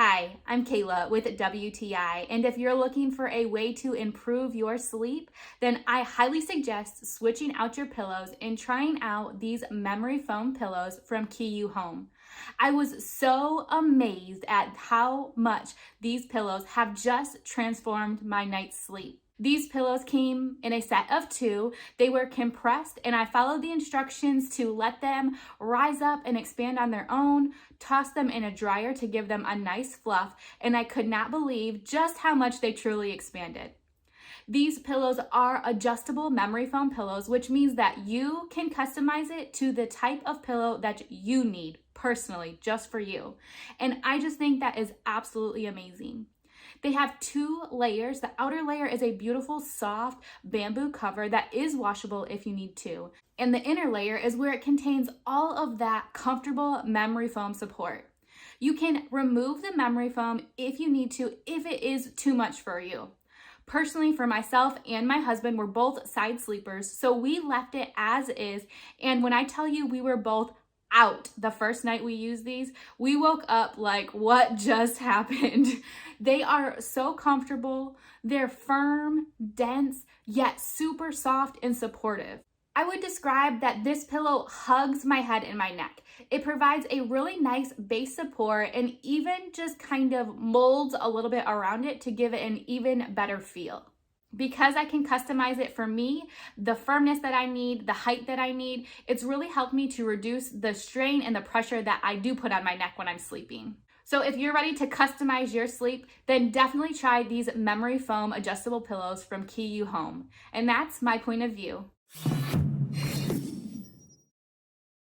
Hi, I'm Kayla with WTI, and if you're looking for a way to improve your sleep, then I highly suggest switching out your pillows and trying out these memory foam pillows from KEYOOHOME. I was so amazed at how much these pillows have just transformed my night's sleep. These pillows came in a set of 2. They were compressed, and I followed the instructions to let them rise up and expand on their own, toss them in a dryer to give them a nice fluff, and I could not believe just how much they truly expanded. These pillows are adjustable memory foam pillows, which means that you can customize it to the type of pillow that you need personally, just for you. And I just think that is absolutely amazing. They have 2 layers. The outer layer is a beautiful, soft bamboo cover that is washable if you need to. And the inner layer is where it contains all of that comfortable memory foam support. You can remove the memory foam if you need to, if it is too much for you. Personally, for myself and my husband, we're both side sleepers, so we left it as is. And when I tell you we were both out the first night we used these, we woke up like, what just happened? They are so comfortable. They're firm, dense, yet super soft and supportive. I would describe that this pillow hugs my head and my neck. It provides a really nice base support and even just kind of molds a little bit around it to give it an even better feel. Because I can customize it for me, the firmness that I need, the height that I need, it's really helped me to reduce the strain and the pressure that I do put on my neck when I'm sleeping. So if you're ready to customize your sleep, then definitely try these memory foam adjustable pillows from KEYOOHOME. And that's my point of view.